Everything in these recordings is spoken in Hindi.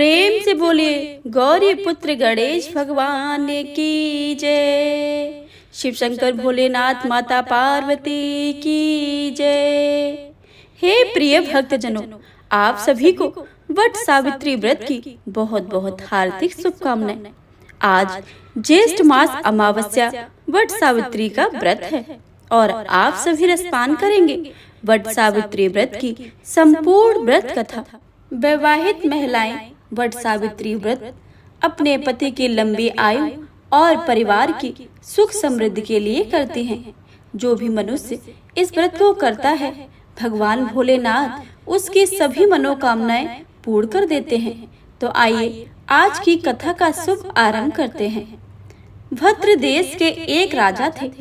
प्रेम से बोलिए गौरी पुत्र गणेश भगवान की जय। शिव शंकर भोलेनाथ माता पार्वती की जय। हे प्रिय भक्तजनों, आप सभी को वट सावित्री व्रत की बहुत बहुत हार्दिक शुभकामनाएं। आज ज्येष्ठ मास अमावस्या वट सावित्री का व्रत है और आप सभी रसपान करेंगे वट सावित्री व्रत की संपूर्ण व्रत कथा। वैवाहित महिलाएं वट सावित्री व्रत अपने पति की लंबी आयु और परिवार की सुख समृद्धि के लिए करती हैं। जो भी मनुष्य इस व्रत को करता है, भगवान भोलेनाथ उसकी सभी मनोकामनाएं पूर्ण कर देते हैं। तो आइए आज की कथा का शुभ आरंभ करते हैं। भद्र देश के एक राजा थे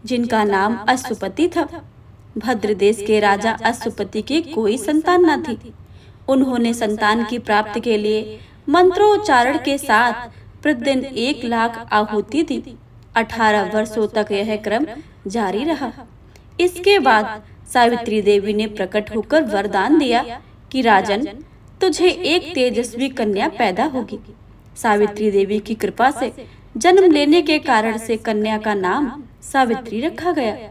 जिनका नाम अश्वपति था। भद्र देश के राजा अश्वपति की कोई संतान न थी। उन्होंने संतान की प्राप्ति के लिए मंत्रोच्चारण के साथ प्रतिदिन 1 लाख आहुति दी। 18 वर्षों तक यह क्रम जारी रहा। इसके बाद सावित्री देवी ने प्रकट होकर वरदान दिया कि राजन, तुझे एक तेजस्वी कन्या पैदा होगी। सावित्री देवी की कृपा से जन्म लेने के कारण से कन्या का नाम सावित्री रखा गया।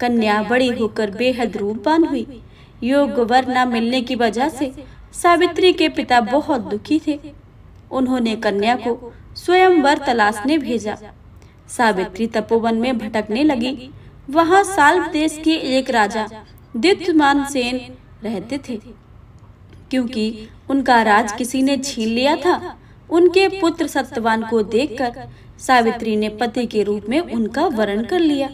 कन्या बड़ी होकर बेहद रूपवान हुई। योग्य वर न मिलने की वजह से सावित्री के पिता बहुत दुखी थे। उन्होंने कन्या को स्वयं वर तलाशने भेजा। सावित्री तपोवन में भटकने लगी। वहां साल्व देश के एक राजा द्युतिमान सेन रहते थे। क्योंकि उनका राज किसी ने छीन लिया था, उनके पुत्र सत्यवान को देखकर सावित्री ने पति के रूप में उनका वरण कर लिया।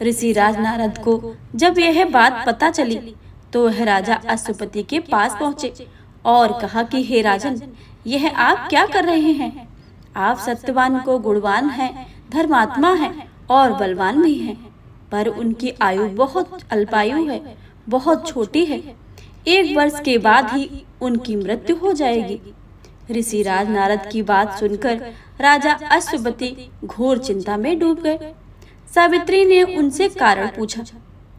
ऋषि राज नारद को जब यह बात पता चली तो वह राजा अश्वपति के पास पहुंचे और कहा कि हे राजन, यह आप क्या कर रहे हैं? आप सत्यवान को गुणवान हैं, धर्मात्मा हैं और बलवान भी हैं, पर उनकी आयु बहुत अल्पायु है, बहुत छोटी है। 1 वर्ष के बाद ही उनकी मृत्यु हो जाएगी। ऋषि राज नारद की बात सुनकर राजा अश्वपति घोर चिंता में डूब गए। सावित्री ने उनसे कारण पूछा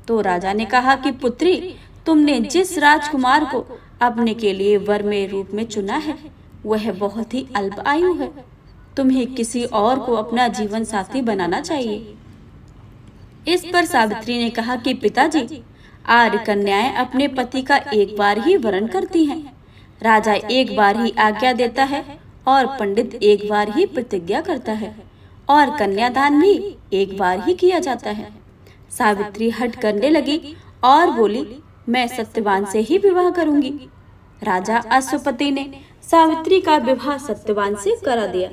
तो राजा ने कहा कि पुत्री, तुमने जिस राजकुमार को अपने के लिए वर में रूप में चुना है, वह बहुत ही अल्प आयु है। तुम्हें किसी और को अपना जीवन साथी बनाना चाहिए। इस पर सावित्री ने कहा कि पिताजी, आर्य कन्याएं अपने पति का एक बार ही वरण करती हैं। राजा एक बार ही आज्ञा देता है और पंडित एक बार ही प्रतिज्ञा करता है और कन्यादान भी एक बार ही किया जाता है। सावित्री हट करने लगी और बोली, मैं सत्यवान से ही विवाह करूंगी। राजा अश्वपति ने सावित्री का विवाह सत्यवान से करा दिया।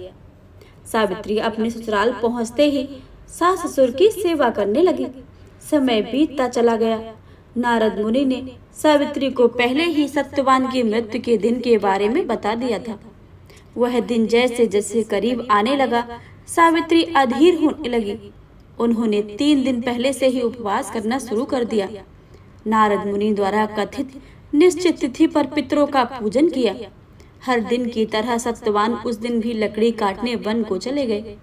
सावित्री अपने ससुराल पहुंचते ही सास ससुर की सेवा करने लगी। समय बीतता चला गया। नारद मुनि ने सावित्री को पहले ही सत्यवान की मृत्यु के दिन के बारे में बता दिया था। वह दिन जैसे जैसे करीब आने लगा, सावित्री अधीर होने लगी। उन्होंने 3 दिन पहले से ही उपवास करना शुरू कर दिया। नारद मुनि द्वारा कथित निश्चित तिथि पर पितरों का पूजन किया। हर दिन की तरह सत्यवान उस दिन भी लकड़ी काटने वन को चले गए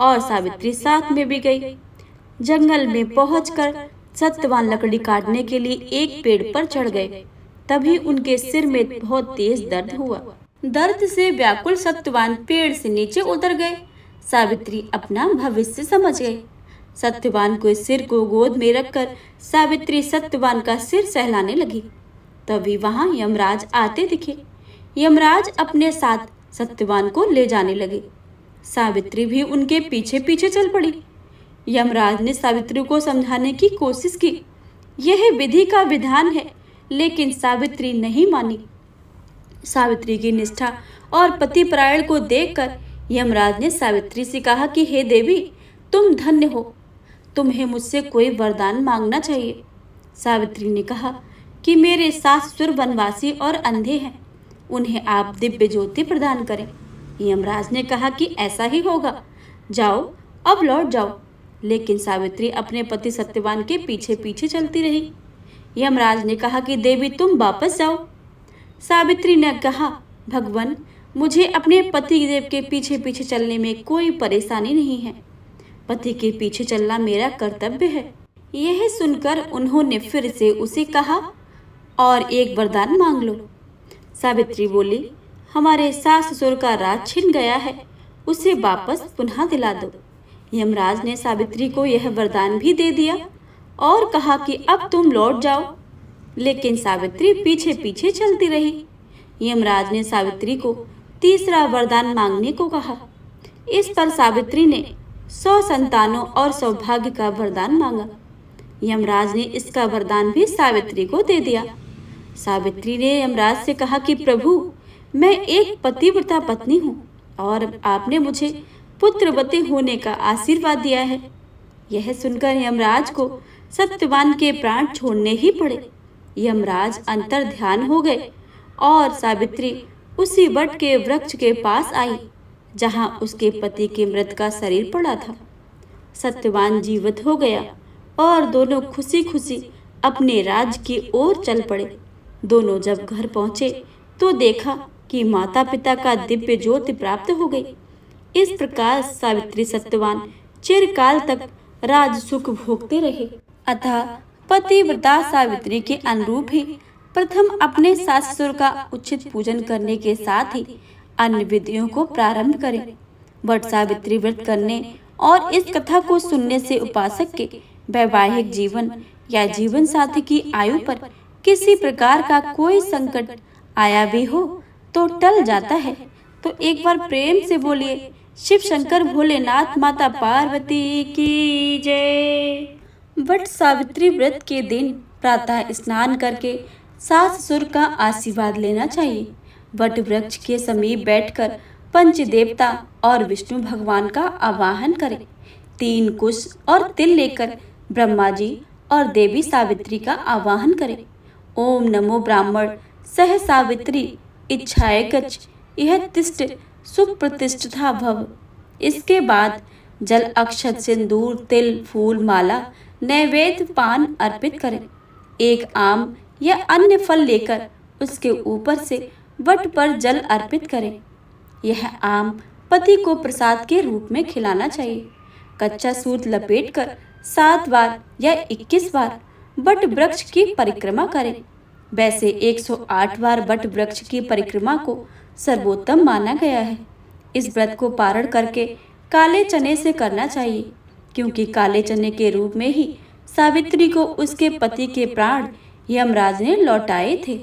और सावित्री साथ में भी गई। जंगल में पहुंचकर सत्यवान लकड़ी काटने के लिए एक पेड़ पर चढ़ गए। तभी उनके सिर में बहुत तेज दर्द हुआ। दर्द से व्याकुल सत्यवान पेड़ से नीचे उतर गए। सावित्री अपना भविष्य समझ गई। सत्यवान को सिर को गोद में रखकर सावित्री सत्यवान का सिर सहलाने लगी। तभी वहां यमराज आते दिखे। यमराज अपने साथ सत्यवान को ले जाने लगे। सावित्री भी उनके पीछे पीछे चल पड़ी। यमराज ने सावित्री को समझाने की कोशिश की। यह विधि का विधान है, लेकिन सावित्री नहीं मानी। सावित्री की निष्ठा और पतिपरायण को देखकर यमराज ने सावित्री से कहा कि हे देवी, तुम धन्य हो, तुम्हें मुझसे कोई वरदान मांगना चाहिए। सावित्री ने कहा कि मेरे सास ससुर वनवासी और अंधे हैं, उन्हें आप दिव्य ज्योति प्रदान करें। यमराज ने कहा कि ऐसा ही होगा, जाओ अब लौट जाओ। लेकिन सावित्री अपने पति सत्यवान के पीछे पीछे चलती रही। यमराज ने कहा कि देवी, तुम वापस जाओ। सावित्री ने कहा, भगवान, मुझे अपने पति देव के पीछे पीछे चलने में कोई परेशानी नहीं है। पति के पीछे चलना मेरा कर्तव्य है। यह सुनकर उन्होंने फिर से उसे कहा, और एक वरदान मांग लो। सावित्री बोली, हमारे सास ससुर का राज छिन गया है, उसे वापस पुनः दिला दो। यमराज ने सावित्री को यह वरदान भी दे दिया और कहा कि अब तुम लौट जाओ। लेकिन सावित्री पीछे पीछे चलती रही। यमराज ने सावित्री को तीसरा वरदान मांगने को कहा। इस पर सावित्री ने 100 संतानों और सौभाग्य का वरदान मांगा। यमराज ने इसका वरदान भी सावित्री को दे दिया। सावित्री ने यमराज से कहा कि प्रभु, मैं एक पतिव्रता पत्नी हूँ और आपने मुझे पुत्रवती होने का आशीर्वाद दिया है। यह सुनकर यमराज को सत्यवान के प्राण छोड़ने ही पड़े। यमराज अंतर ध्यान हो गए और सावित्री उसी वट के वृक्ष के पास आई जहाँ उसके पति के मृत का शरीर पड़ा था। सत्यवान जीवित हो गया और दोनों खुशी खुशी अपने राज्य की ओर चल पड़े। दोनों जब घर पहुंचे तो देखा कि माता पिता का दिव्य ज्योति प्राप्त हो गई। इस प्रकार सावित्री सत्यवान चिरकाल तक राज सुख भोगते रहे। अतः पतिव्रता सावित्री के अनुरूप ही प्रथम अपने सास ससुर का उचित पूजन करने के साथ ही अन्य विधियों को प्रारंभ करें। वट सावित्री व्रत करने और इस कथा को सुनने से उपासक के वैवाहिक जीवन या जीवन साथी की आयु पर किसी प्रकार का कोई संकट आया भी हो तो टल जाता है। तो एक बार प्रेम से बोलिए, शिव शंकर भोलेनाथ माता पार्वती की जय। वट सावित्री व्रत के दिन प्रातः स्नान करके सास ससुर का आशीर्वाद लेना चाहिए। वट वृक्ष के समीप बैठकर पंच देवता और विष्णु भगवान का आवाहन करें। 3 कुश और तिल लेकर ब्रह्मा जी और देवी सावित्री का आवाहन करें। ओम नमो ब्राह्मण सह सावित्री इच्छाए गच्छ यह तिष्ठ सुप्रतिष्ठिता भव। इसके बाद जल अक्षत सिंदूर तिल फूल माला नैवेद्य पान अर्पित करें। एक आम या अन्य फल लेकर उसके ऊपर से वट पर जल अर्पित करें। यह आम पति को प्रसाद के रूप में खिलाना चाहिए। कच्चा सूत लपेटकर 7 बार या 21 बार वट वृक्ष की परिक्रमा करें। वैसे 108 बार वट वृक्ष की परिक्रमा को सर्वोत्तम माना गया है। इस व्रत को पारण करके काले चने से करना चाहिए, क्योंकि काले चने के रूप में ही सावित्री को उसके पति के प्राण यमराज ने लौटाए थे।